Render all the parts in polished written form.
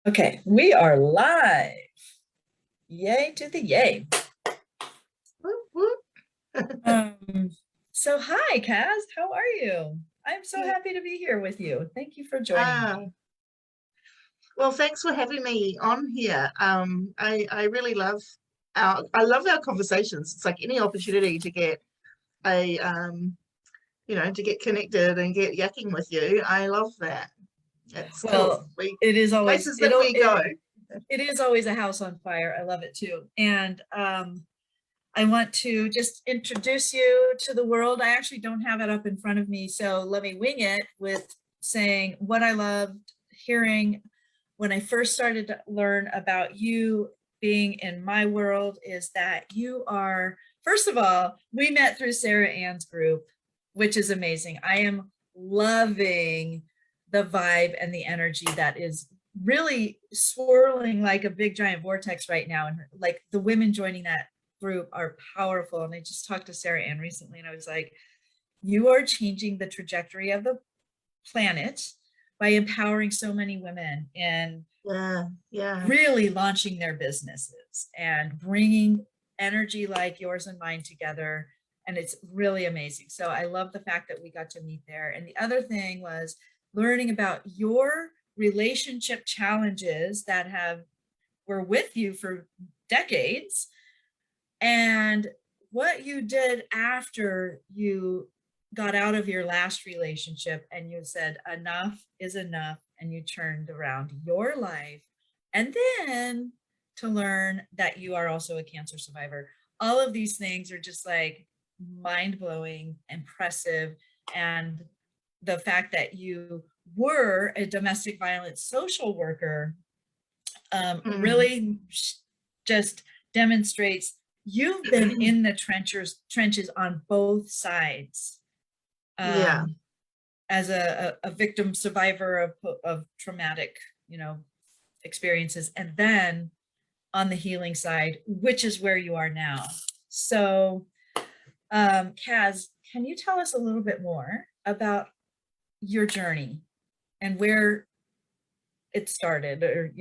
Okay, we are live. Yay to the yay. Whoop, whoop. Um, so hi, Kaz, how are you? I'm so Yeah. happy to be here with you. Thank you for joining Ah, me. well, thanks for having me on here. I really love our conversations. It's like any opportunity to get a to get connected and get yakking with you. I love that. It's cool. Well, We it is always places that we go. it is always a house on fire. I love it too. And I want to just introduce you to the world. I actually don't have it up in front of me, so let me wing it with saying what I loved hearing when I first started to learn about you being in my world is that you are, first of all, we met through Sarah Ann's group, which is amazing. I am loving the vibe and the energy that is really swirling like a big giant vortex right now. And like the women joining that group are powerful. And I just talked to Sarah Ann recently and I was like, you are changing the trajectory of the planet by empowering so many women and Yeah. really launching their businesses and bringing energy like yours and mine together. And it's really amazing. So I love the fact that we got to meet there. And the other thing was learning about your relationship challenges that have were with you for decades and what you did after you got out of your last relationship and you said enough is enough and you turned around your life and then to learn that you are also a cancer survivor. All of these things are just like mind-blowing, impressive, and the fact that you were a domestic violence social worker Mm, really just demonstrates you've been in the trenches on both sides yeah. um, as a victim survivor of traumatic, experiences, and then on the healing side, which is where you are now. So, Kaz, can you tell us a little bit more about your journey and where it started, or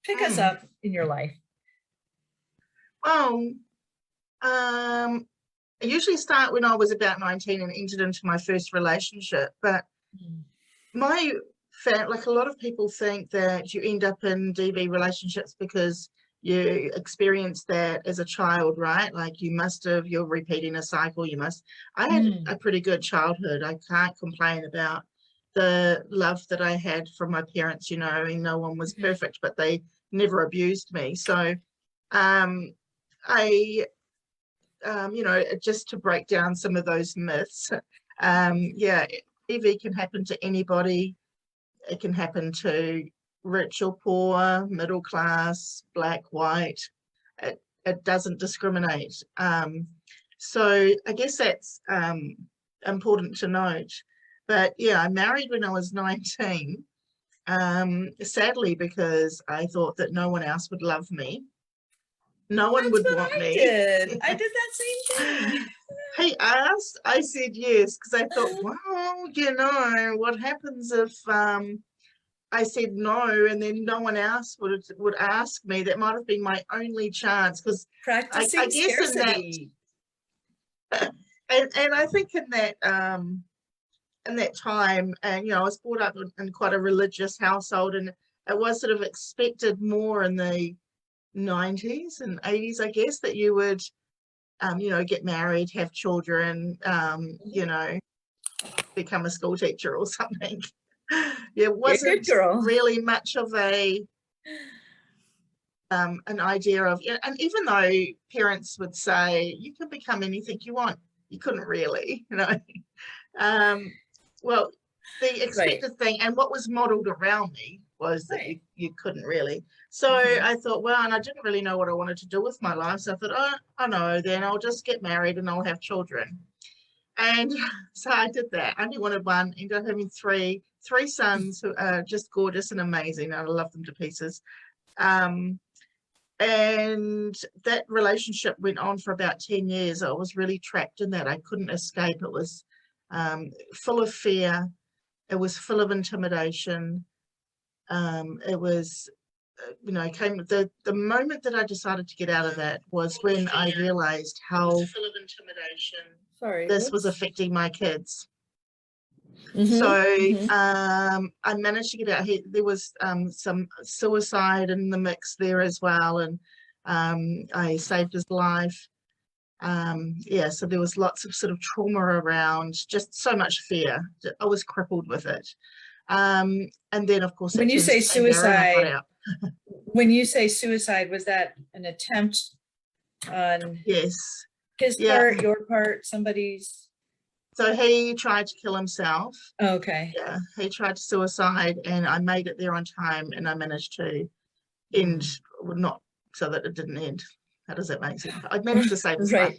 pick us Mm. up in your life? Well, I usually start when I was about 19 and entered into my first relationship, but Mm. my like a lot of people think that you end up in DV relationships because you experienced that as a child, right? Like you're repeating a cycle. I had Mm. a pretty good childhood. I can't complain about the love that I had from my parents, and no one was Mhm. perfect, but they never abused me. So, um, I just to break down some of those myths. Yeah, EV can happen to anybody. It can happen to rich or poor, middle class, black, white. It doesn't discriminate. So I guess that's important to note. But yeah, I married when I was 19, sadly, because I thought that no one else would love me. No one That's would what want I me. did. I did that same thing. He asked, I said yes, because I thought, well, what happens if I said no and then no one else would ask me? That might have been my only chance, because I Practicing guess in that, scarcity. and I think in that time, and I was brought up in quite a religious household, and it was sort of expected more in the 90s and 80s, I guess, that you would get married, have children, become a school teacher or something. Yeah, it You're a good wasn't girl. really much of an idea of, and even though parents would say you can become anything you want, you couldn't really. Um, well, the Right. expected thing and what was modeled around me was that you Right. you couldn't really. So Mhm. I thought, well, and I didn't really know what I wanted to do with my life. So I thought, oh, I know, then I'll just get married and I'll have children. And so I did that. I only wanted one, ended up having three sons who are just gorgeous and amazing. I love them to pieces. Um, and that relationship went on for about 10 years. I was really trapped in that. I couldn't escape. It was full of fear. It was full of intimidation. It was, came the moment that I decided to get out of that was when I realized how full of intimidation Sorry. this was whoops. affecting my kids. Mhm, So mhm. I managed to get out. There was some suicide in the mix there as well, and I saved his life. Yeah, so there was lots of sort of trauma around, just so much fear. I was crippled with it. And then, of course, When it you turned say to anger, and I got suicide, out. was that an attempt on Yes, his yeah. part, your part, somebody's? So he tried to kill himself. Okay. Yeah, he tried to suicide, and I made it there on time, and I managed to end, Mm. well, not so that it didn't end. How does that make sense? I managed to save his life.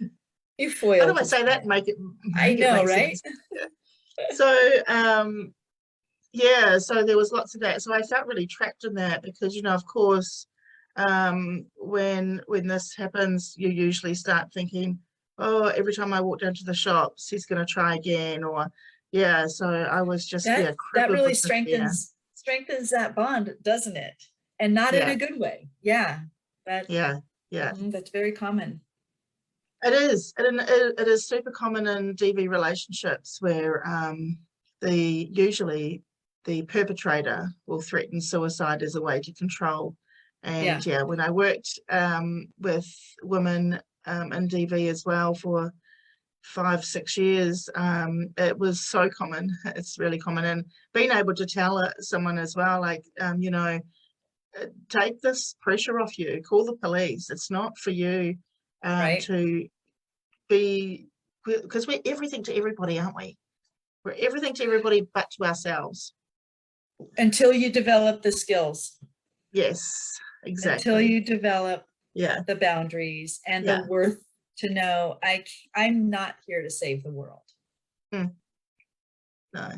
Right. You How do foiled I his say that? plan. Make it I make it know, make right? sense. Yeah. So yeah, so there was lots of that. So I felt really trapped in that because, of course, when this happens, you usually start thinking, oh, every time I walk down to the shops, he's going to try again, or yeah. So I was just That crippled really with the fear. strengthens that bond, doesn't it? And not in Yeah, a good way. Yeah. That yeah, yeah. that's very common. It is. It is super common in DV relationships where usually the perpetrator will threaten suicide as a way to control. Yeah. And yeah, when I worked with women in DV as well for 5, 6 years, it was so common. It's really common, and being able to tell someone as well, like take this pressure off you. Call the police. It's not for you Right. to be, because we're everything to everybody, aren't we? We're everything to everybody but to ourselves. Until you develop the skills, Yes, until exactly. you develop Yeah, the boundaries and the yeah. worth to know I'm not here to save the world. No.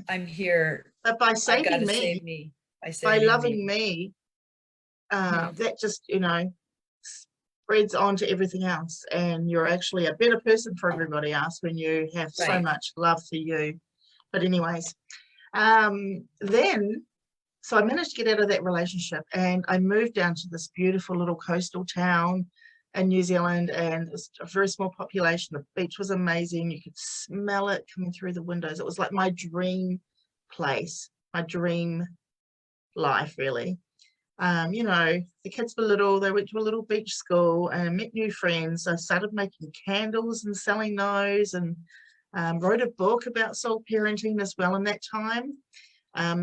I'm here. But by I've got saving to me, save me by by saving me. loving me, Mhm. that just, spreads on to everything else. And you're actually a better person for everybody else when you have so Right. much love for you. But anyways, then so I managed to get out of that relationship, and I moved down to this beautiful little coastal town in New Zealand, and it's a very small population. The beach was amazing. You could smell it coming through the windows. It was like my dream place, my dream life, really. The kids were little, they went to a little beach school and met new friends. I started making candles and selling those, and wrote a book about soul parenting as well in that time,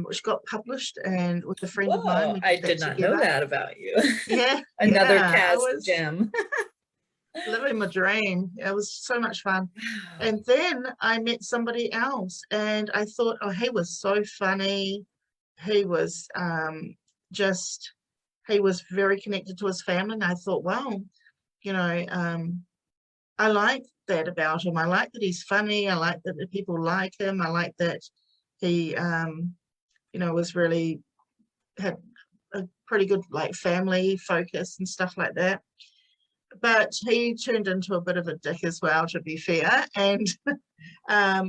which got published. And with a friend of mine, Whoa, we I did did that not know together. that about you. Yeah, Another yeah, I Kaz was gem. living my dream. It was so much fun. And then I met somebody else, and I thought, oh, he was so funny. He was just, he was very connected to his family. And I thought, wow, I like that about him. I like that he's funny. I like that the people like him. I like that he, was really had a pretty good like family focus and stuff like that. But he turned into a bit of a dick as well, to be fair. And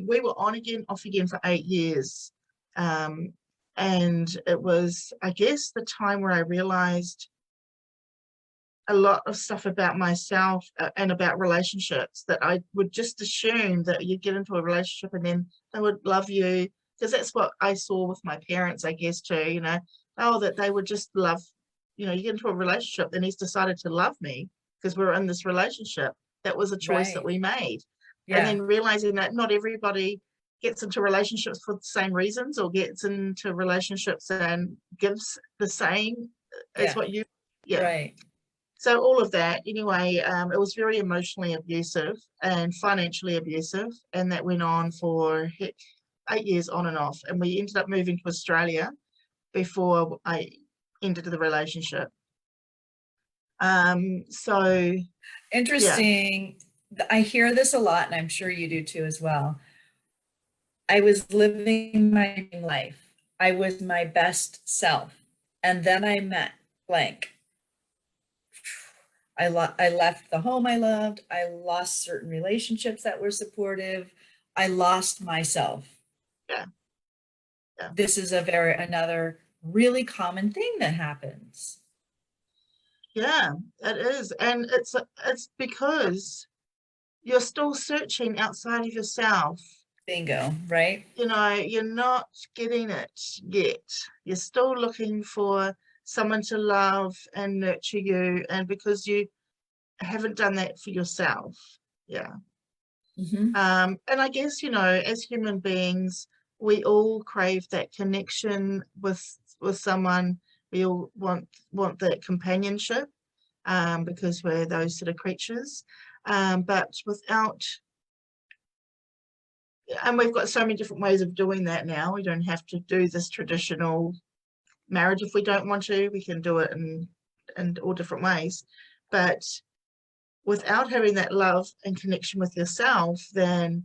we were on again, off again for 8 years. And it was, I guess, the time where I realized a lot of stuff about myself and about relationships that I would just assume that you'd get into a relationship and then they would love you, because that's what I saw with my parents, I guess, too, that they would just love, you get into a relationship, then he's decided to love me because we're in this relationship. That was a choice that Right. we made. And Yeah. then realizing that not everybody gets into relationships for the same reasons, or gets into relationships and gives the same as Yeah. what you, yeah. Right. So all of that, anyway, it was very emotionally abusive and financially abusive, and that went on for 8 years on and off. And we ended up moving to Australia before I ended the relationship. So yeah, Interesting. I hear this a lot, and I'm sure you do too as well. I was living my life. I was my best self. And then I met blank. I left the home I loved. I lost certain relationships that were supportive. I lost myself. yeah, yeah, This is another really common thing that happens. Yeah, it is. And it's because you're still searching outside of yourself. Bingo, right? You know, you're not getting it yet. You're still looking for someone to love and nurture you, and because you haven't done that for yourself. Yeah. Hmm. And I guess, you know, as human beings, we all crave that connection with someone. We all want that companionship, because we're those sort of creatures. But without, and we've got so many different ways of doing that now. We don't have to do this traditional marriage if we don't want to. We can do it in all different ways. But without having that love and connection with yourself, then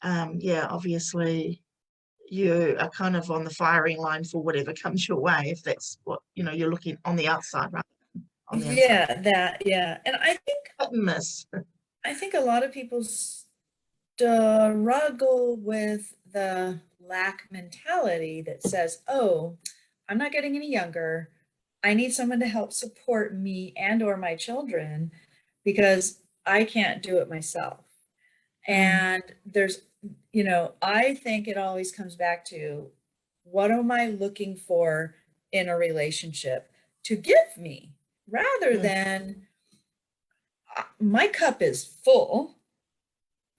yeah, obviously you are kind of on the firing line for whatever comes your way, if that's what, you know, you're looking on the outside rather than on the inside. Yeah, that, yeah. And Hit and miss. I think a lot of people struggle with the lack mentality that says, oh, I'm not getting any younger. I need someone to help support me and or my children because I can't do it myself. Mm, And there's, I think it always comes back to what am I looking for in a relationship to give me rather mm, than my cup is full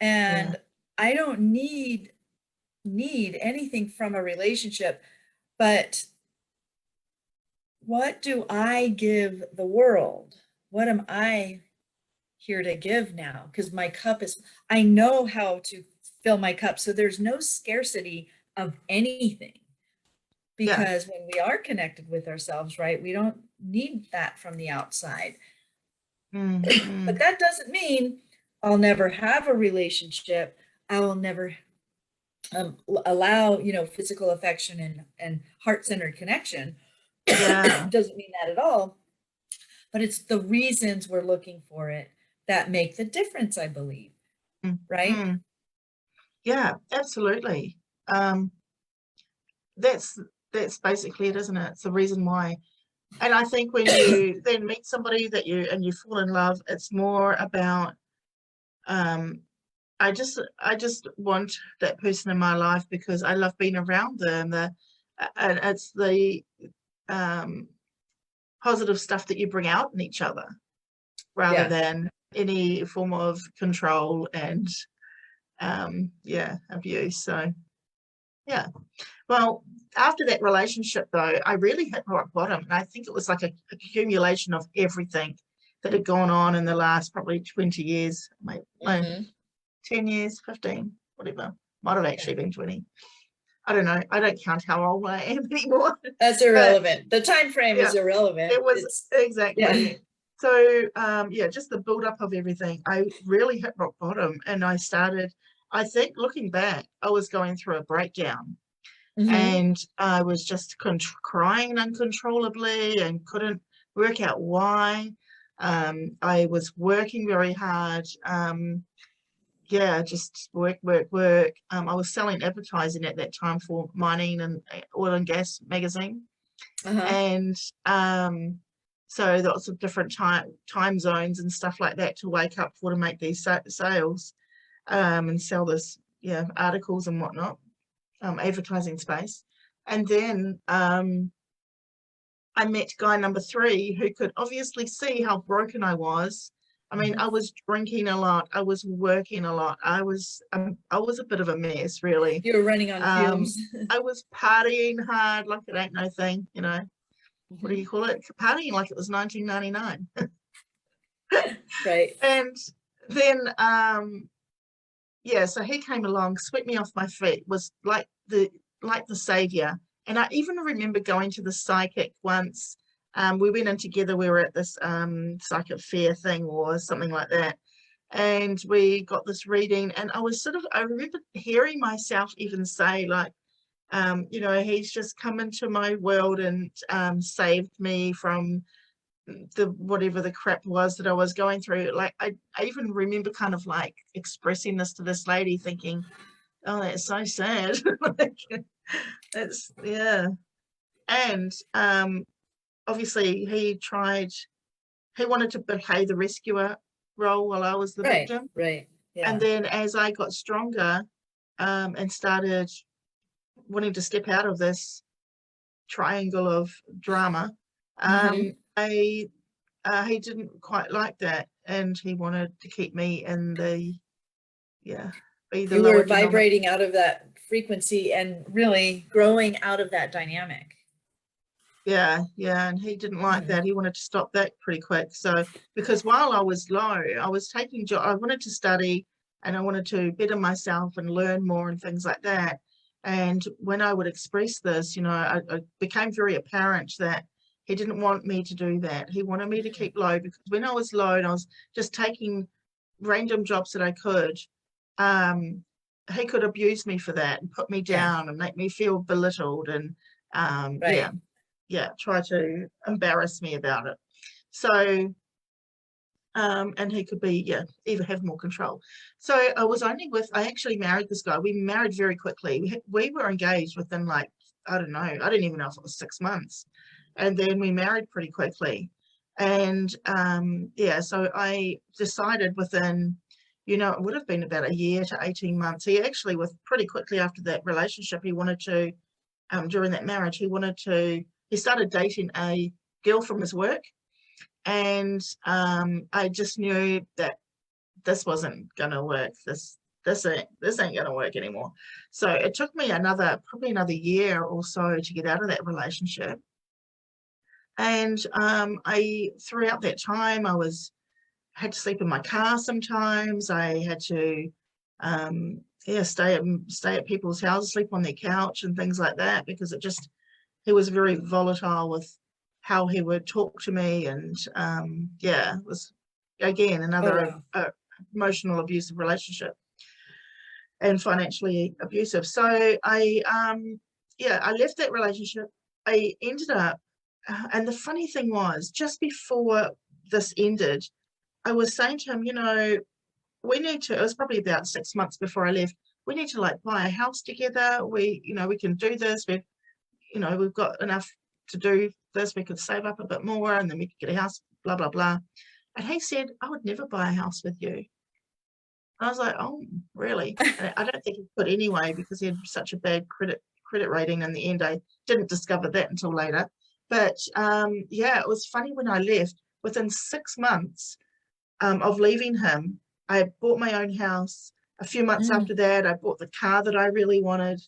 yeah. and I don't need anything from a relationship, but what do I give the world? What am I here to give now? Because my cup is, I know how to fill my cup. So there's no scarcity of anything Yeah. because when we are connected with ourselves, right, we don't need that from the outside. Mm, But mm, that doesn't mean I'll never have a relationship. I will never allow, physical affection and heart-centered connection. yeah. Doesn't mean that at all, but it's the reasons we're looking for it that make the difference, I believe, Mm, right? mm, yeah, absolutely. Um, that's that's basically it, isn't it? It's the reason why. And I think when you then meet somebody that you fall in love, it's more about um I just want that person in my life because I love being around them. And it's the um positive stuff that you bring out in each other rather Yeah. than any form of control and yeah, abuse. So yeah. Well, after that relationship though, I really hit rock bottom. And I think it was like a accumulation of everything that had gone on in the last probably 20 years, maybe no, Hmm. 10 years, 15, whatever. Might have Yeah. actually been 20. I don't know. I don't count how old I am anymore. That's But irrelevant. The time frame yeah, is irrelevant. it was It's yeah. exactly. So yeah, just the build up of everything. I really hit rock bottom and I started, I think looking back, I was going through a breakdown Hmm. and I was just crying uncontrollably and couldn't work out why. I was working very hard. Yeah, just work, work, work. I was selling advertising at that time for mining and oil and gas magazine, Uh-huh. and um, so lots of different time zones and stuff like that to wake up for to make these sales, and sell this, yeah, articles and whatnot, advertising space, and then I met guy number three who could obviously see how broken I was. I mean, I was drinking a lot. I was working a lot. I was a bit of a mess, really. You were running on Um, fumes. I was partying hard like it ain't no thing, you know. What do Mhm. you call it? Partying like it was 1999. Right. And then yeah, so he came along, swept me off my feet, was like the savior. And I even remember going to the psychic once. We went in together, we were at this psychic fair thing or something like that. And we got this reading, and I remember hearing myself even say, like, you know, he's just come into my world and saved me from the whatever the crap was that I was going through. Like I even remember kind of like expressing this to this lady thinking, oh, that's so sad. Like, that's yeah. And obviously he wanted to play the rescuer role while I was the Right, victim. right. Yeah. And then as I got stronger and started wanting to step out of this triangle of drama, Mhm. he didn't quite like that, and he wanted to keep me in be the You lower were denominator. vibrating out of that frequency and really growing out of that dynamic. Yeah, and he didn't like Hmm. that. He wanted to stop that pretty quick. So because while I was low, I was taking I wanted to study and I wanted to better myself and learn more and things like that. And when I would express this, it became very apparent that he didn't want me to do that. He wanted me to keep low, because when I was low and I was just taking random jobs that I could, um, he could abuse me for that and put me Yeah, down and make me feel belittled and right. try to embarrass me about it. So, and he could even have more control. So I actually married this guy. We married very quickly. We were engaged within, like, I don't know, I didn't even know if it was 6 months. And then we married pretty quickly. And so I decided within, it would have been about a year to 18 months. He actually, with pretty quickly after that relationship, he wanted to, during that marriage, he started dating a girl from his work. And I just knew that this wasn't gonna work. This ain't gonna work anymore. So it took me probably another year or so to get out of that relationship. And I throughout that time had to sleep in my car sometimes. I had to stay at people's houses, sleep on their couch and things like that, because he was very volatile with how he would talk to me. And it was again Oh, another wow. emotional abusive relationship and financially abusive. So I left that relationship. I ended up, and the funny thing was, just before this ended, I was saying to him, we need to, it was probably about 6 months before I left, we need to, like, buy a house together. We can do this. We've got enough to do this. We could save up a bit more and then we could get a house, blah, blah, blah. And he said, I would never buy a house with you. I was like, oh, really? And I don't think he could anyway, because he had such a bad credit rating. In the end, I didn't discover that until later. But it was funny when I left. Within 6 months of leaving him, I bought my own house. A few months Mm. after that, I bought the car that I really wanted.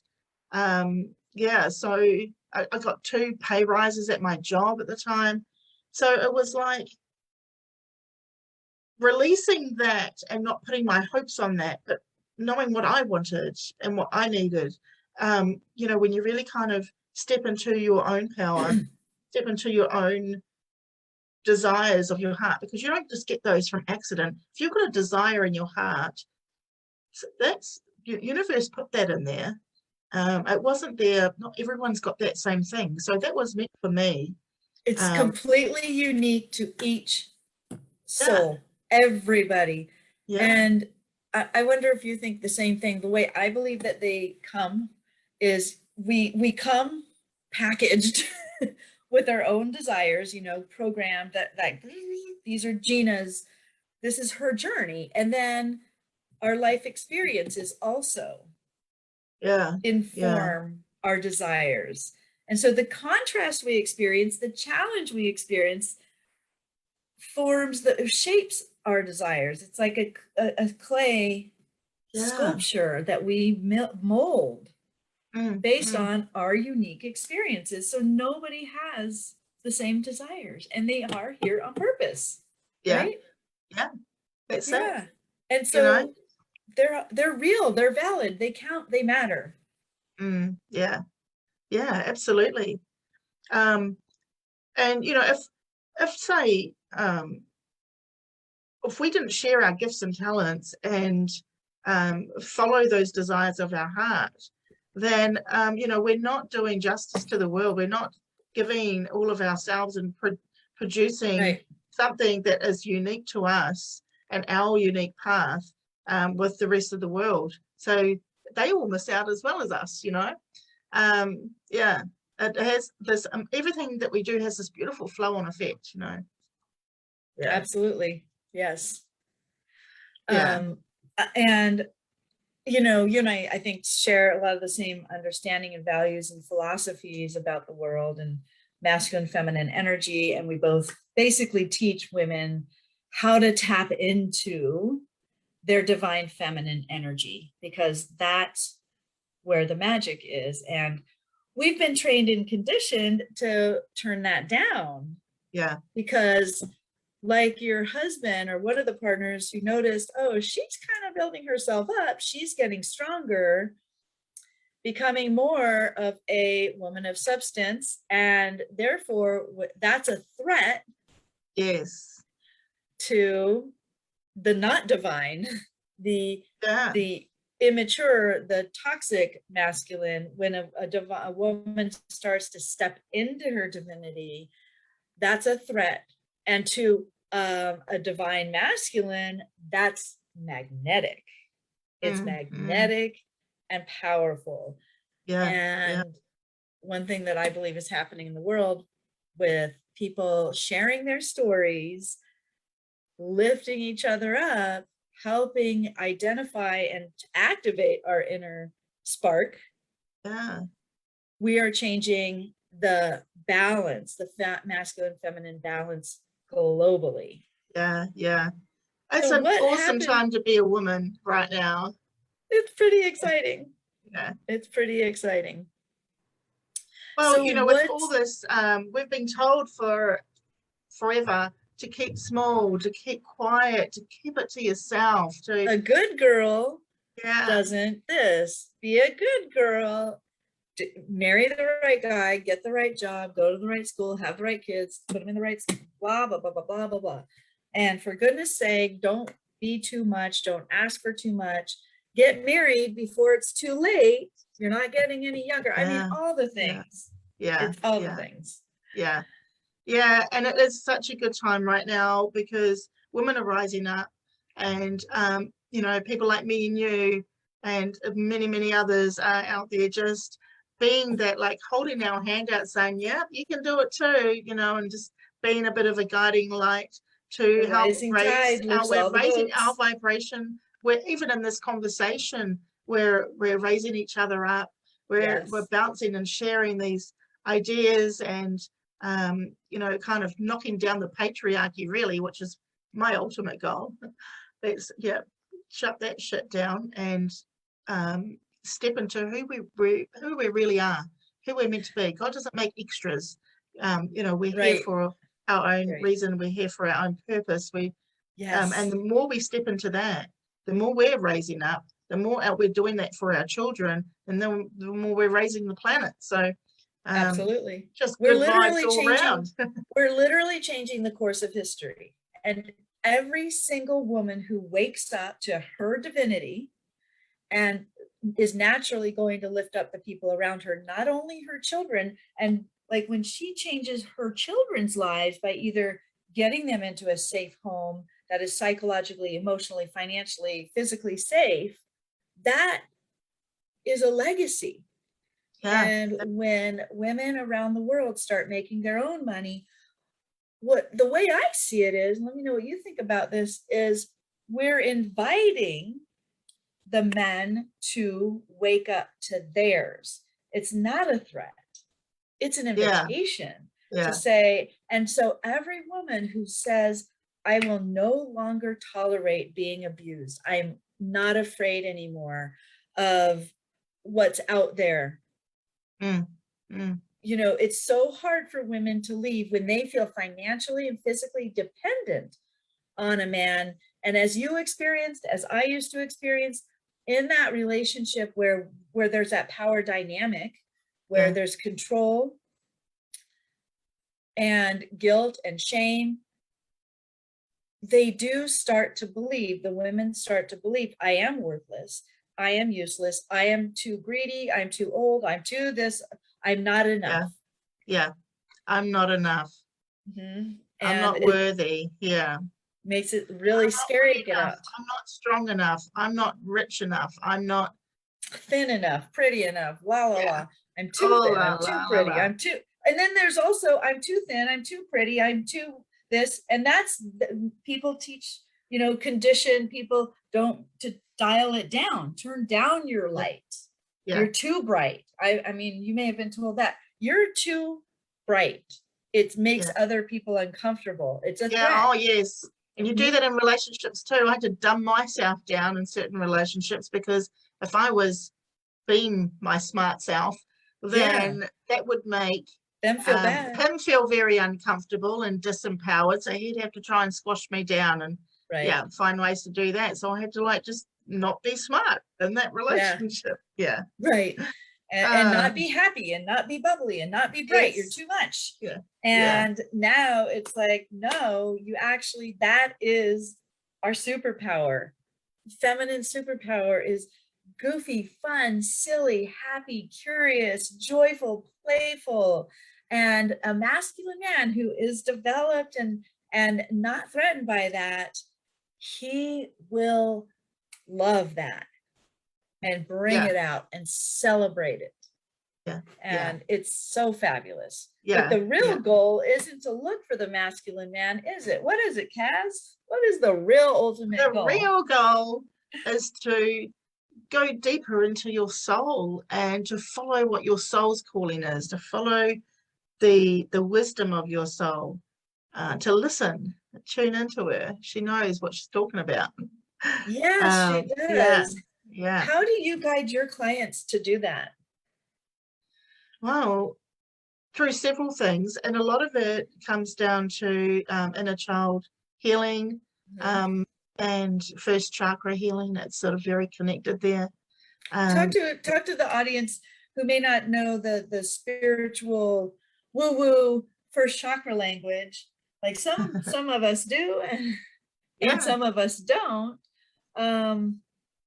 So I got 2 pay rises at my job at the time. So it was like releasing that and not putting my hopes on that, but knowing what I wanted and what I needed. When you really kind of step into your own power, step into your own desires of your heart, because you don't just get those from accident. If you've got a desire in your heart, that's universe put that in there. It wasn't there. Not everyone's got that same thing. So that was meant for me. It's Um, completely unique to each yeah, soul, everybody. yeah, And I wonder if you think the same thing. The way I believe that they come is we come packaged with our own desires, programmed that, like, these are Gina's, this is her journey. And then our life experiences also yeah, yeah, inform our desires. And so the contrast we experience, the challenge we experience, forms that shapes our desires. It's like a clay yeah. sculpture that we mold Mm, based mm, on our unique experiences. So nobody has the same desires, and they are here on purpose, yeah, right? yeah. That's it. Yeah. And You know. so they're real, they're valid, they count, they matter. Yeah, yeah, absolutely. Um, and if say if we didn't share our gifts and talents and follow those desires of our heart, then we're not doing justice to the world. We're not giving all of ourselves and producing Right. something that is unique to us and our unique path with the rest of the world. So they all miss out as well as us. Yeah. it has this, everything that we do has this beautiful flow on effect, you know. Yeah, Absolutely. Yes. yeah, And you and I think share a lot of the same understanding and values and philosophies about the world and masculine, feminine energy. And we both basically teach women how to tap into their divine feminine energy, because that's where the magic is. And we've been trained and conditioned to turn that down, yeah, because like your husband or one of the partners who noticed, oh, she's kind of building herself up, she's getting stronger, becoming more of a woman of substance, and therefore that's a threat yes, to the not divine, the yeah, the immature, the toxic masculine. When a woman starts to step into her divinity, that's a threat. And to a divine masculine, that's magnetic. It's mm, magnetic and powerful. yeah, yeah, And one thing that I believe is happening in the world, with people sharing their stories, lifting each other up, helping identify and activate our inner spark, yeah, we are changing the balance, the masculine feminine balance globally. yeah, yeah. It's So an what awesome happened? time to be a woman right now. It's pretty exciting. Yeah. It's pretty exciting. Well, So you know, with what all this, we've been told for forever to keep small, to keep quiet, to keep it to yourself, to, a good girl yeah, doesn't this. Be a good girl. Marry the right guy, get the right job, go to the right school, have the right kids, put them in the right blah blah blah blah blah blah blah. And for goodness sake, don't be too much. Don't ask for too much. Get married before it's too late. You're not getting any younger. I mean, yeah, all the yeah, things. yeah, It's all the yeah, things. yeah. Yeah, and it is such a good time right now because women are rising up, and you know, people like me and you, and many, many others are out there just being that, like holding our hand out, saying, "Yeah, you can do it too," you know, and just being a bit of a guiding light to The help rising raise tide our, lifts we're all the raising our boats. vibration. We're even in this conversation, we're raising each other up. We're Yes, bouncing and sharing these ideas and you know, kind of knocking down the patriarchy, really, which is my ultimate goal. Let's, yeah, shut that shit down and step into who we really are, who we're meant to be. God doesn't make extras. You know, we're here right, for our own right. reason. We're here for our own purpose. And Yes, the more we step into that, the more we're raising up, the more we're doing that for our children, and then the more we're raising the planet. So um, absolutely. just We're good vibes literally all changing, around. we're literally changing the course of history. And every single woman who wakes up to her divinity and is naturally going to lift up the people around her, not only her children. And like when she changes her children's lives by either getting them into a safe home that is psychologically, emotionally, financially, physically safe, that is a legacy. Yeah, And when women around the world start making their own money, what the way I see it is, let me know what you think about this, is we're inviting the men to wake up to theirs. It's not a threat, it's an yeah, invitation to yeah, say. And so every woman who says, I will no longer tolerate being abused, I'm not afraid anymore of what's out there. mm, mm, It's so hard for women to leave when they feel financially and physically dependent on a man. And as you experienced, as I used to experience, in that relationship where there's that power dynamic, where yeah, there's control and guilt and shame, they do start to believe, the women start to believe, I am worthless, I am useless, I am too greedy, I'm too old, I'm too this, I'm not yeah, enough. yeah. I'm not enough. I'm And not it worthy. Yeah. makes it I'm really not scary pretty to get enough. out. I'm not strong enough. I'm not rich enough. I'm not, Thin enough, pretty enough, la la yeah, la. I'm too Oh, thin, la, I'm too la, la, pretty, la. I'm too, and then there's also, I'm too thin, I'm too pretty, I'm too this, and that's, people teach, condition people don't to dial it down, turn down your light. Yeah. You're too bright. I mean, you may have been told that. You're too bright. It makes Yeah. other people uncomfortable. It's a Yeah. threat. Oh, yes. And you do Mhm. that in relationships too. I had to dumb myself down in certain relationships because if I was being my smart self, Yeah, then that would make them feel bad. him feel very uncomfortable and disempowered. So he'd have to try and squash me down and Right. yeah, find ways to do that. So I had to like just not be smart in that Yeah. relationship. Yeah. Right. And not Um, be happy and not be bubbly and not be bright. You're yes. too much. Yeah. Yeah. And now it's like, no, you actually, that is our superpower. Feminine superpower is goofy, fun, silly, happy, curious, joyful, playful. And a masculine man who is developed and not threatened by that, he will love that and bring Yeah. it out and celebrate it. Yeah. Yeah. And it's so fabulous. But Yeah. the real goal isn't to look for the masculine man, is it? What is it, Kaz? What is the real ultimate The goal? real goal is to go deeper into your soul and to follow what your soul's calling is, to follow the wisdom of your soul, to listen, tune into her. She knows what she's talking about. Yes, she Yeah, does. yeah. How do you guide your clients to do that? Well, through several things, and a lot of it comes down to inner child healing, Mhm. and first chakra healing. It's sort of very connected there. Talk to the audience who may not know the spiritual woo woo first chakra language. Like some of us do, and Yeah. some of us don't.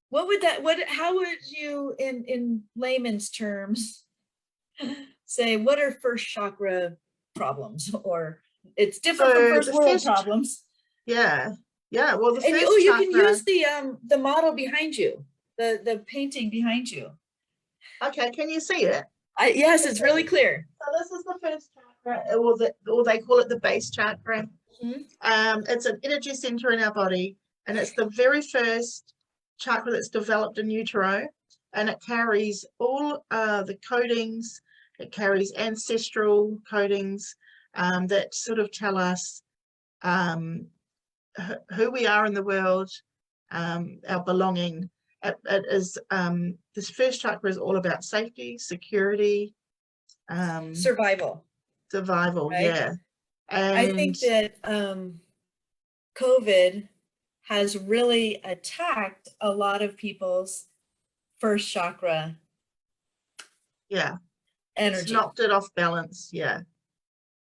What would that? How would you, in layman's terms, say what are first chakra problems? Or it's different from So first the world first, problems. yeah, yeah. Well, the And first you can chakra. use the model behind you, the painting behind you. Okay, can you see it? Yes, it's really clear. So this is the first chakra, or they call it the base chakra. It's an energy center in our body, and it's the very first chakra that's developed in utero, and it carries all the codings. It carries ancestral codings that sort of tell us who we are in the world, our belonging. It is this first chakra is all about safety, security, Survival, survival. right? Yeah, I and think that COVID has really attacked a lot of people's first chakra yeah, it's energy. knocked it off balance. Yeah,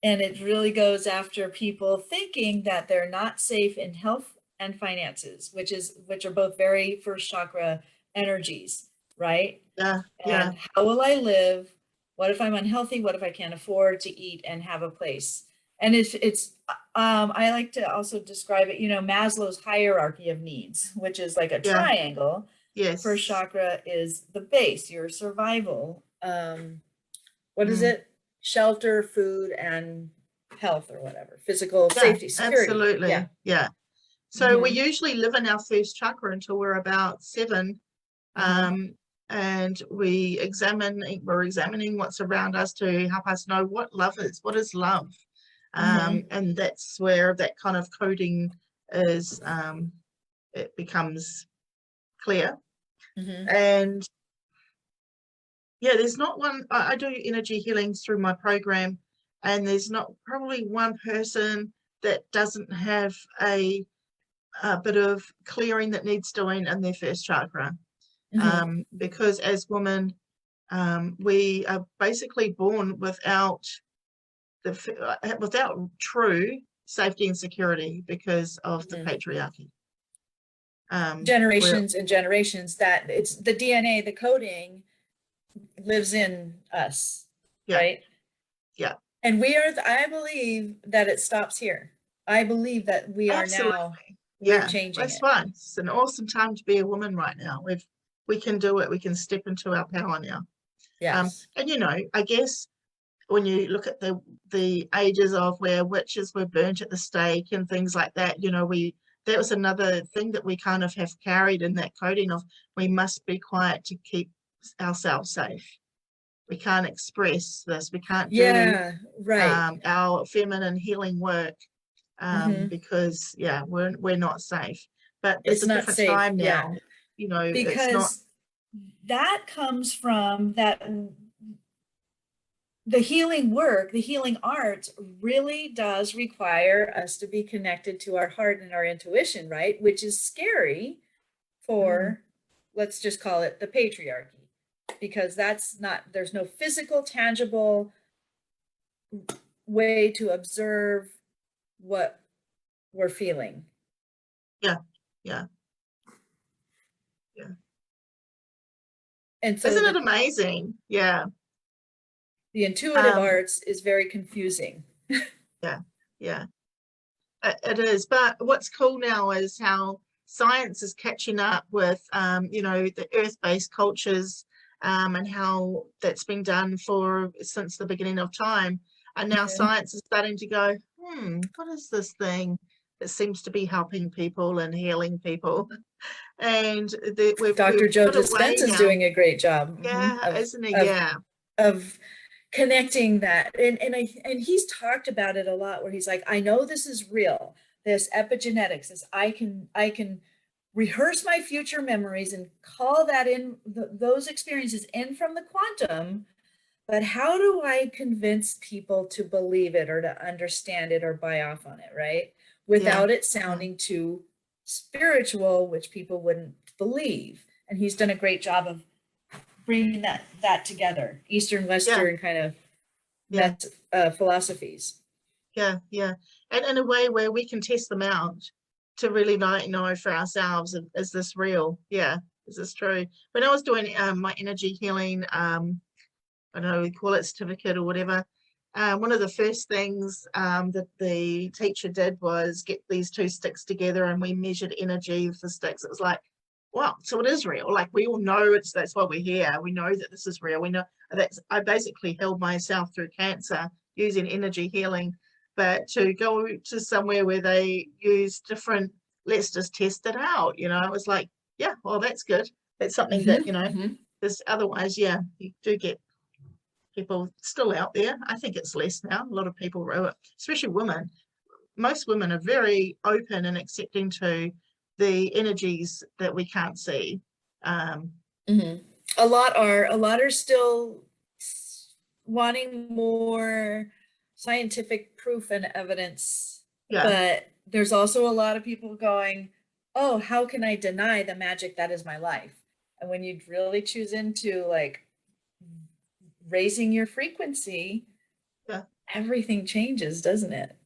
And it really goes after people thinking that they're not safe in health and finances, which are both very first chakra energies, right? yeah, yeah, And how will I live? What if I'm unhealthy? What if I can't afford to eat and have a place? And it's I like to also describe it, Maslow's hierarchy of needs, which is like a yeah, triangle. First yes. chakra is the base, your survival. What is Mm. it? Shelter, food, and health, or whatever. Physical Yeah, safety, security. Yeah. absolutely. Yeah. So we Mhm, usually live in our first chakra until we're about 7. mhm, And we're examining what's around us to help us know what love is, what is love. mhm, And that's where that kind of coding is, it becomes clear. mhm. And yeah, there's not one, I do energy healings through my program, and there's not probably one person that doesn't have a bit of clearing that needs doing in their first chakra. Mhm. Because as women, we are basically born without without true safety and security because of the Mhm. patriarchy. Where Generations and generations, that it's the DNA, the coding lives in us, yeah, right? yeah, And I believe that it stops here. I believe that absolutely, we're yeah, changing that's it. fine. It's an awesome time to be a woman right now. We can do it. We can step into our power now. Yes. And I guess when you look at the ages of where witches were burnt at the stake and things like that, that was another thing that we kind of have carried in that coding of we must be quiet to keep ourselves safe. We can't express this. We can't do Yeah, right. our feminine healing work Hmm. because we're not safe. But it's It's a not different safe. time Yeah. now. It's not. Because that comes from that the healing work, the healing arts really does require us to be connected to our heart and our intuition, right? Which is scary Mm, for, let's just call it the patriarchy, because that's not, there's no physical, tangible way to observe what we're feeling. yeah, yeah, yeah. And so Isn't it amazing? Yeah. the intuitive Um, arts is very confusing. yeah, yeah. It is, but what's cool now is how science is catching up with, the earth-based cultures, and how that's been done for since the beginning of time. And now Mhm. science is starting to go, what is this thing that seems to be helping people and healing people? And Dr. we've Joe put away Dispenza is now. doing a great job, Yeah, isn't it? of Yeah, of connecting that, and he's talked about it a lot, where he's like, I know this is real, this epigenetics, this I can rehearse my future memories and call that in those experiences in from the quantum, but how do I convince people to believe it or to understand it or buy off on it, right, yeah, without it yeah, sounding too spiritual, which people wouldn't believe. And he's done a great job of bringing that together, Eastern, yeah, Western kind of yeah. philosophies. Yeah, yeah. And in a way where we can test them out to really know for ourselves, is this real? Yeah, is this true? When I was doing my energy healing, I don't know, we call it certificate or whatever, one of the first things that the teacher did was get these two sticks together and we measured energy of the sticks. It was like, wow, so it is real. Like we all know that's why we're here. We know that this is real. We know that's I basically healed myself through cancer using energy healing. But to go to somewhere where they use different, let's just test it out, it was like, yeah, well, that's good. That's something that, Hmm. Hmm. because otherwise, yeah, you do get people still out there. I think it's less now. A lot of people, especially women, most women are very open and accepting to the energies that we can't see. Um, Hmm. A lot are still wanting more scientific proof and evidence, yeah, but there's also a lot of people going, oh, how can I deny the magic that is my life? And when you really choose into like raising your frequency, yeah, everything changes, doesn't it?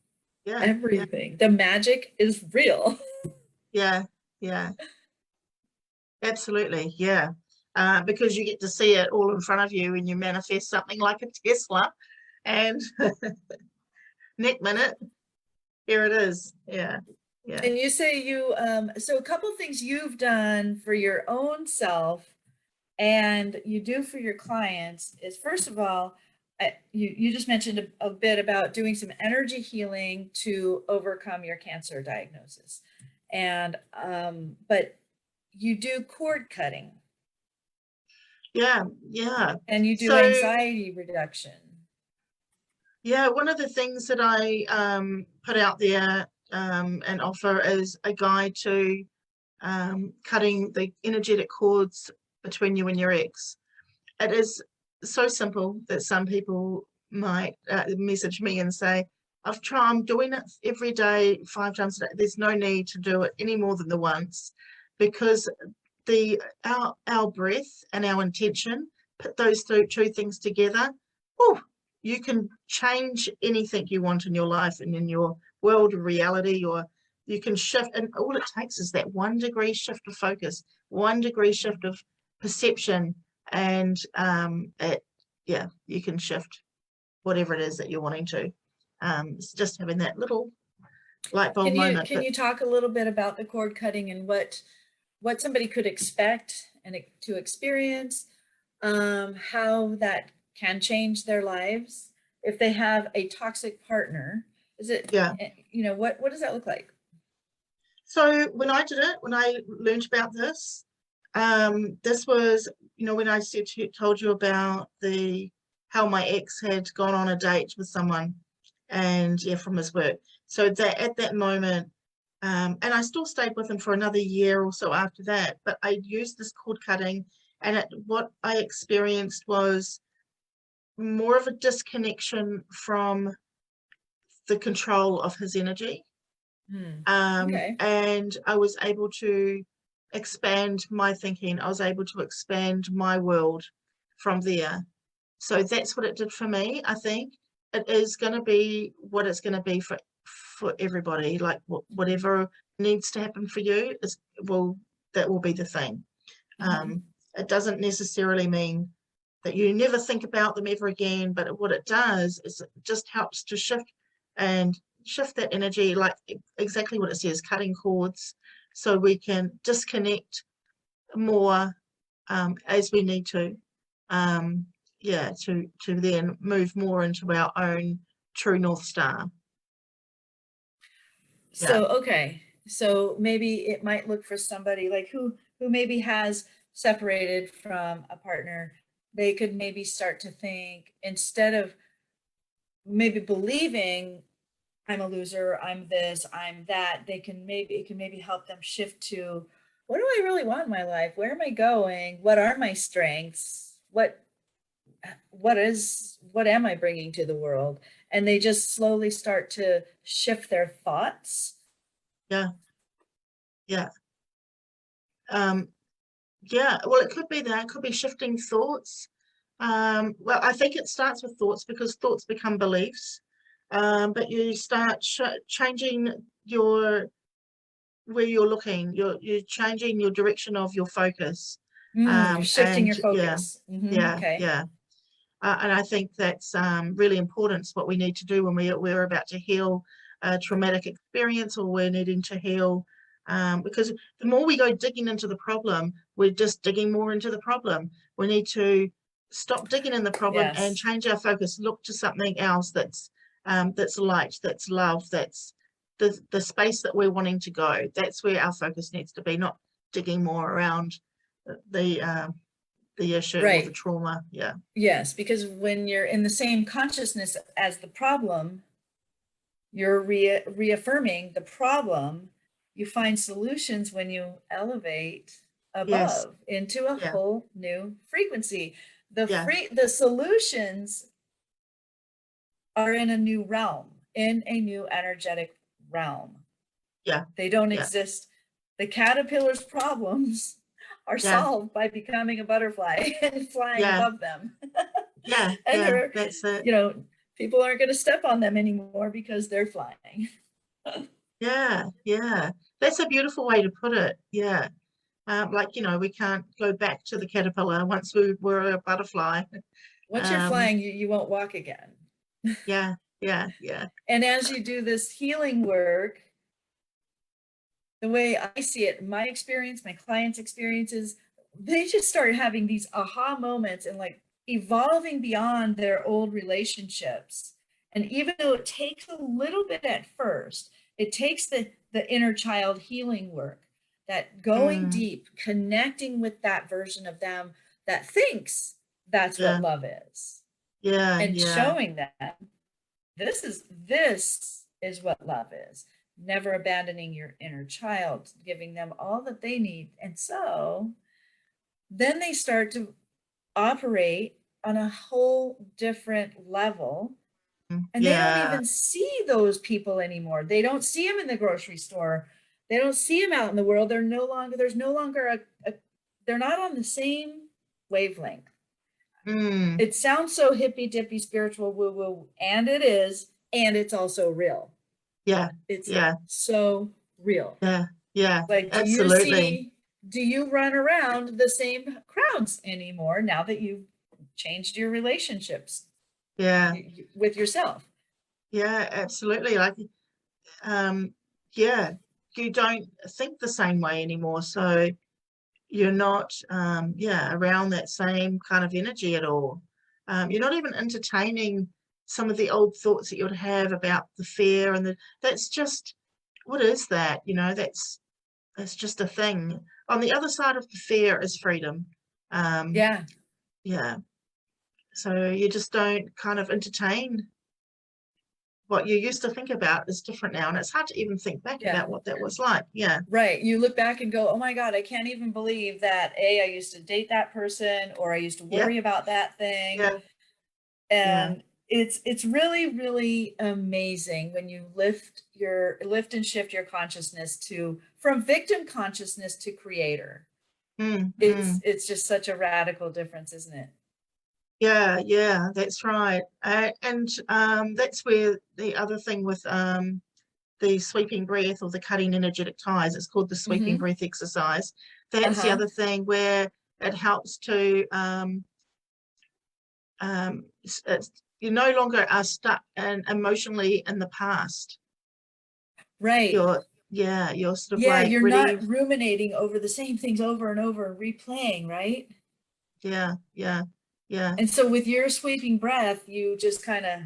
yeah, yeah, Everything. The magic is real. yeah, yeah, absolutely, yeah. Because you get to see it all in front of you and you manifest something like a Tesla, and next minute, here it is. Yeah, yeah, And you say so a couple things you've done for your own self and you do for your clients is, first of all, you just mentioned a bit about doing some energy healing to overcome your cancer diagnosis. And but you do cord cutting yeah, yeah. and you do So, anxiety reduction. yeah, one of the things that I put out there and offer is a guide to cutting the energetic cords between you and your ex. It is so simple that some people might message me and say, I'm doing it every day, 5 times a day. There's no need to do it any more than the once, because our breath and our intention, put those two things together, oh, you can change anything you want in your life and in your world of reality, or you can shift, and all it takes is that 1 degree shift of focus, 1 degree shift of perception, and yeah, you can shift whatever it is that you're wanting to. It's just having that little light bulb Can you moment. can But you talk a little bit about the cord cutting and what somebody could expect and to experience? how that can change their lives if they have a toxic partner. Is it, Yeah. what does that look like? So when I did it, when I learned about this, this was, when I told you about how my ex had gone on a date with someone, and yeah, from his work. So that at that moment, and I still stayed with him for another year or so after that, but I used this cord cutting, and what I experienced was more of a disconnection from the control of his energy. Hmm. Okay. And I was able to expand my thinking. I was able to expand my world from there. So that's what it did for me. I think it is going to be what it's going to be for everybody. Like whatever needs to happen for you that will be the thing. Uh-huh. It doesn't necessarily mean that you never think about them ever again, but what it does is it just helps to shift that energy, like exactly what it says, cutting cords, so we can disconnect more as we need to. Yeah, to then move more into our own true North Star. Yeah. So, okay. So maybe it might look for somebody like who maybe has separated from a partner. They could maybe start to think, instead of maybe believing I'm a loser, I'm this, I'm that, it can maybe help them shift to, what do I really want in my life? Where am I going? What are my strengths? What am I bringing to the world? And they just slowly start to shift their thoughts. Yeah. Yeah. Um, yeah. Well, it could be that. It could be shifting thoughts. Well, I think it starts with thoughts because thoughts become beliefs. But you start changing where you're looking. You're changing your direction of your focus. You're shifting And your focus. Okay. yeah. And I think that's really important. It's what we need to do when we're about to heal a traumatic experience, or we're needing to heal. Because the more we go digging into the problem, we're just digging more into the problem. We need to stop digging in the problem and Yes. change our focus. Look to something else that's light, that's love, that's the space that we're wanting to go. That's where our focus needs to be, not digging more around the the issue or the Right. trauma. Yeah. Yes, because when you're in the same consciousness as the problem, you're reaffirming the problem. You find solutions when you elevate Yes. above into a Yeah. whole new frequency. Yeah. The solutions are in a new realm, in a new energetic realm. Yeah. They don't Yeah. exist. The caterpillar's problems are Yeah. solved by becoming a butterfly and flying Yeah. above them. Yeah. And Yeah. That's it. people aren't going to step on them anymore because they're flying. Yeah. Yeah. That's a beautiful way to put it. Yeah. Like, we can't go back to the caterpillar once we were a butterfly. Once you're Um, flying, you won't walk again. yeah. Yeah. Yeah. And as you do this healing work, the way I see it, my experience, my clients' experiences, they just start having these aha moments and like evolving beyond their old relationships. And even though it takes a little bit at first, it takes the inner child healing work, that going Mm, deep, connecting with that version of them that thinks that's what yeah. love is, Yeah. and Yeah. showing them this is what love is. Never abandoning your inner child, giving them all that they need. And so then they start to operate on a whole different level, and they don't Yeah. even see those people anymore. They don't see them in the grocery store. They don't see them out in the world. There's no longer they're not on the same wavelength. Mm, It sounds so hippy dippy spiritual woo woo, and it is, and it's also real. yeah. It's Yeah. so real. Yeah. Yeah. Like, Absolutely. do you run around the same crowds anymore now that you've changed your relationships Yeah. with yourself? Yeah. Absolutely. Like, yeah, you don't think the same way anymore. So you're not around that same kind of energy at all. You're not even entertaining some of the old thoughts that you would have about the fear and that's just, what is that? That's just a thing. On the other side of the fear is freedom. Um, Yeah. yeah. So you just don't kind of entertain what you used to think about is different now. And it's hard to even think back Yeah. about what that was like. Yeah. Right. You look back and go, oh my God, I can't even believe that I used to date that person, or I used to Yeah. worry about that thing. Yeah. Yeah. And it's really, really amazing when you lift and shift your consciousness from victim consciousness to creator. Mm, mm. It's just such a radical difference, isn't it? Yeah, yeah, that's right. And that's where the other thing with the sweeping breath or the cutting energetic ties, it's called the sweeping Mm-hmm. breath exercise. That's the Uh-huh. other thing where it helps to you no longer are stuck and emotionally in the past. Right. You're sort of Yeah, like you're ready. not ruminating over the same things over and over and replaying, right? Yeah, yeah, yeah. And so with your sweeping breath, you just kind of,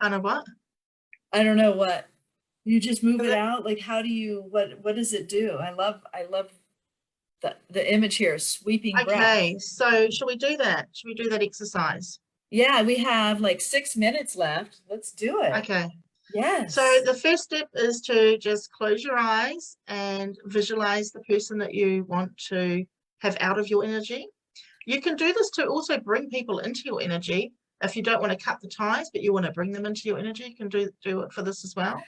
Kind of what? I don't know what, you just move it out. Like, how do you, what does it do? I love the image here, sweeping breath. Okay, so shall we do that? Should we do that exercise? Yeah, we have like 6 minutes left. Let's do it. Okay. So Yes. the first step is to just close your eyes and visualize the person that you want to have out of your energy. You can do this to also bring people into your energy. If you don't want to cut the ties, but you want to bring them into your energy, you can do it for this as well.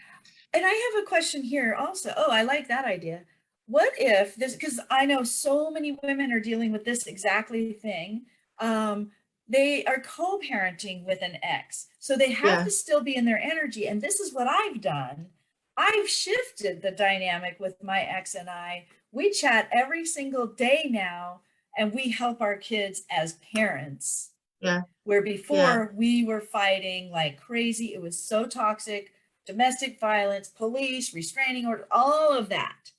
And I have a question here also. Oh, I like that idea. What if this, because I know so many women are dealing with this exactly thing. Um, they are co-parenting with an ex. So they have Yeah, to still be in their energy. And this is what I've done. I've shifted the dynamic with my ex and I. We chat every single day now, and we help our kids as parents. yeah, Where yeah, before we were fighting like crazy, it was so toxic, domestic violence, police, restraining order, all of that.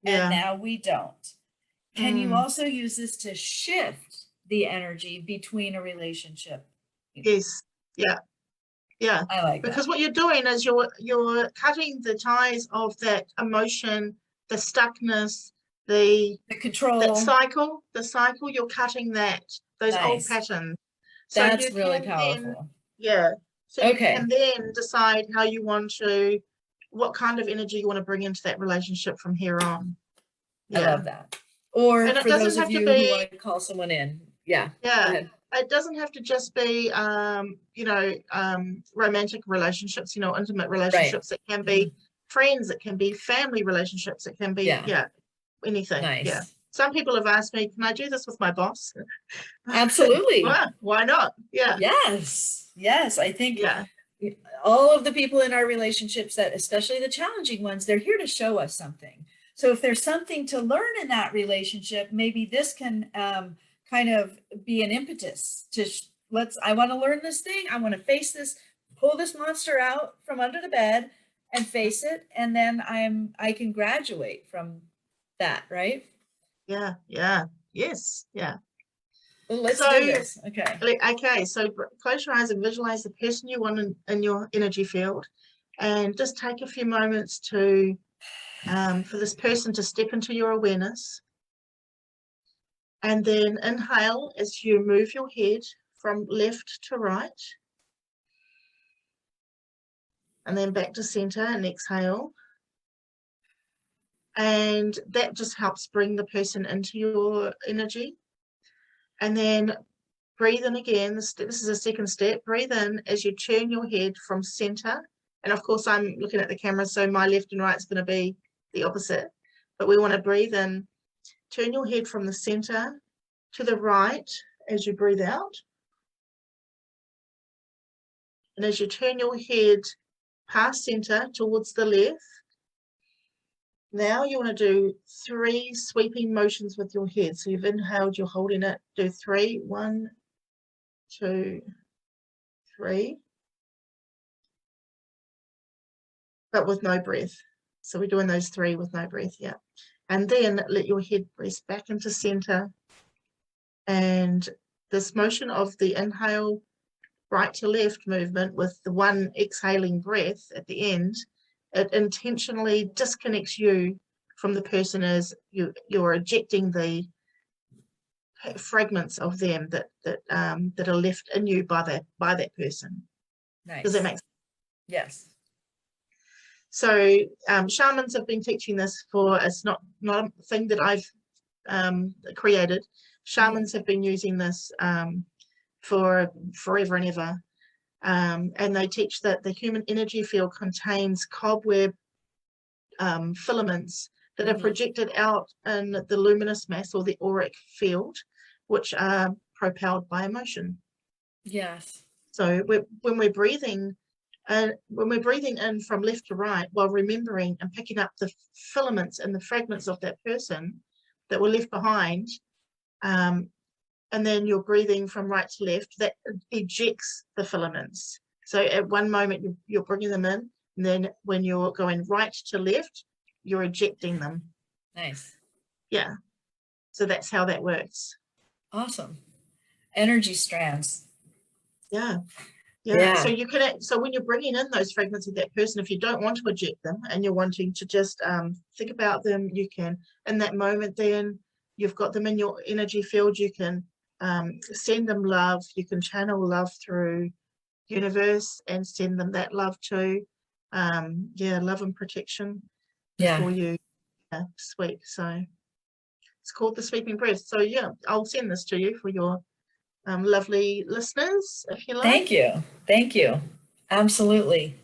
And yeah. now we don't. Can you Mm, also use this to shift the energy between a relationship? yes, yeah, yeah. I like Because that. what you're doing is you're cutting the ties of that emotion, the stuckness, the The that control. cycle, the cycle, you're cutting those old Nice. patterns. So That's you really can then, powerful. yeah, so you Okay. can then decide how you want to, what kind of energy you want to bring into that relationship from here on. I Yeah. love that. Or And it for those doesn't of have to you who be, want to call someone in. Yeah. Go yeah, ahead. it doesn't have to just be, romantic relationships, intimate Right. relationships. It can Mhm. be friends, it can be family relationships, it can be, Yeah. yeah, anything. Yeah. Nice. Some people have asked me, can I do this with my boss? Absolutely. Well, why not? Yeah. Yes. Yes. I think Yeah. all of the people in our relationships, that especially the challenging ones, they're here to show us something. So if there's something to learn in that relationship, maybe this can kind of be an impetus to I want to learn this thing. I want to face this, pull this monster out from under the bed and face it. And then I can graduate from that, right? Yeah, yeah, yes, yeah. Well, let's do So, this. Okay. okay, so close your eyes and visualize the person you want in your energy field, and just take a few moments to for this person to step into your awareness, and then inhale as you move your head from left to right, and then back to center, and exhale, and that just helps bring the person into your energy, and then breathe in again. This is a second step. Breathe in as you turn your head from center. And of course, I'm looking at the camera, so my left and right is going to be the opposite. But we want to breathe in. Turn your head from the center to the right as you breathe out. And as you turn your head past center towards the left, now you want to do 3 sweeping motions with your head. So you've inhaled, you're holding it. Do 3. 1, 2, 3. but with no breath. So we're doing those 3 with no breath, yeah. And then let your head rest back into center. And this motion of the inhale, right to left movement with the one exhaling breath at the end, it intentionally disconnects you from the person as you're ejecting the fragments of them that are left in you by that person. Nice. Does that make sense? Yes. So shamans have been teaching this for, it's not a thing that I've created. Shamans have been using this for forever and ever. And they teach that the human energy field contains cobweb filaments that are projected out in the luminous mass or the auric field, which are propelled by emotion. Yes. So when we're breathing in from left to right, while remembering and picking up the filaments and the fragments of that person that were left behind, and then you're breathing from right to left, that ejects the filaments. So at one moment you're bringing them in, and then when you're going right to left, you're ejecting them. Nice. Yeah. So that's how that works. Awesome. Energy strands. Yeah. Yeah. So you can, so when you're bringing in those fragments of that person, if you don't want to eject them and you're wanting to just think about them, you can, in that moment, then you've got them in your energy field, you can send them love, you can channel love through universe and send them that love too. Love and protection for you. Sweet. So it's called the sweeping breath. So yeah, I'll send this to you for your lovely listeners, if you like. Thank you. Absolutely.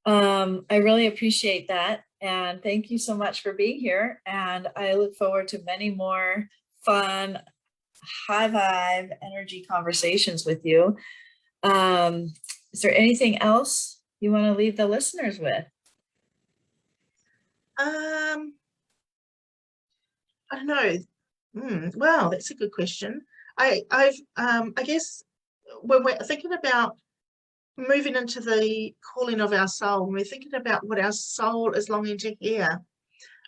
I really appreciate that. And thank you so much for being here. And I look forward to many more fun, high vibe energy conversations with you. Is there anything else you want to leave the listeners with? I don't know. Well, that's a good question. I guess when we're thinking about moving into the calling of our soul, when we're thinking about what our soul is longing to hear,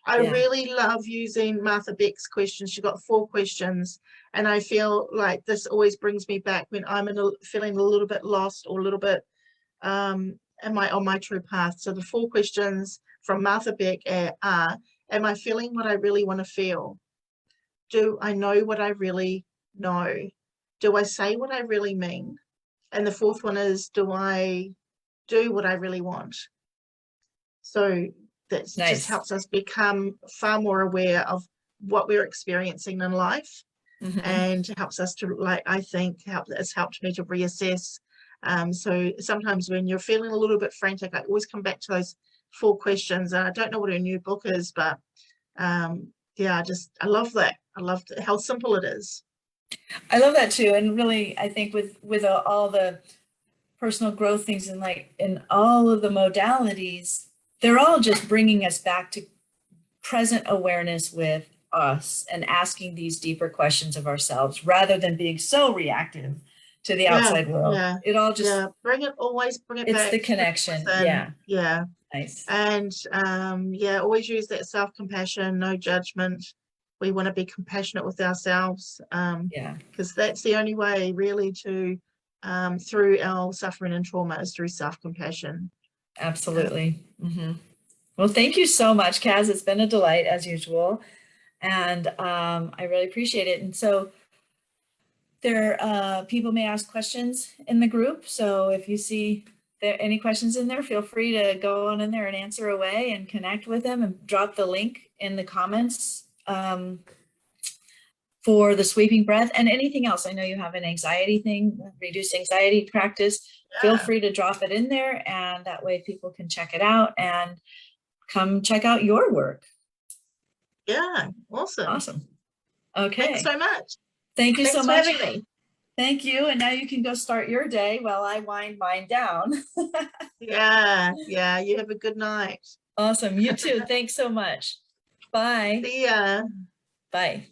I really love using Martha Beck's questions. She got 4 questions, and I feel like this always brings me back when I'm feeling a little bit lost or a little bit am I on my true path? So the 4 questions from Martha Beck are, am I feeling what I really want to feel? Do I know what I really know? Do I say what I really mean? And the 4th one is, do I do what I really want? So that just helps us become far more aware of what we're experiencing in life, and helps us to, like, I think it's helped me to reassess. So sometimes when you're feeling a little bit frantic, I always come back to those 4 questions. And I don't know what her new book is, but I love that. I love how simple it is. I love that too. And really, I think with all the personal growth things and like in all of the modalities, they're all just bringing us back to present awareness with us and asking these deeper questions of ourselves rather than being so reactive to the outside world. It all just always bring it it's back. The connection. Yeah. Nice. And always use that self-compassion, no judgment. We want to be compassionate with ourselves, because that's the only way really to through our suffering and trauma is through self-compassion. Absolutely. Well, thank you so much, Kaz. It's been a delight as usual, and I really appreciate it. And so people may ask questions in the group. So if you see there any questions in there, feel free to go on in there and answer away and connect with them, and drop the link in the comments for the sweeping breath and anything else. I know you have an anxiety thing, reduce anxiety practice. Feel free to drop it in there, and that way people can check it out and come check out your work. Yeah, awesome. Okay. Thanks so much. Thank you so much. Thanks for having me. Thank you. And now you can go start your day while I wind mine down. Yeah, you have a good night. Awesome. You too. Thanks so much. Bye. See ya. Bye.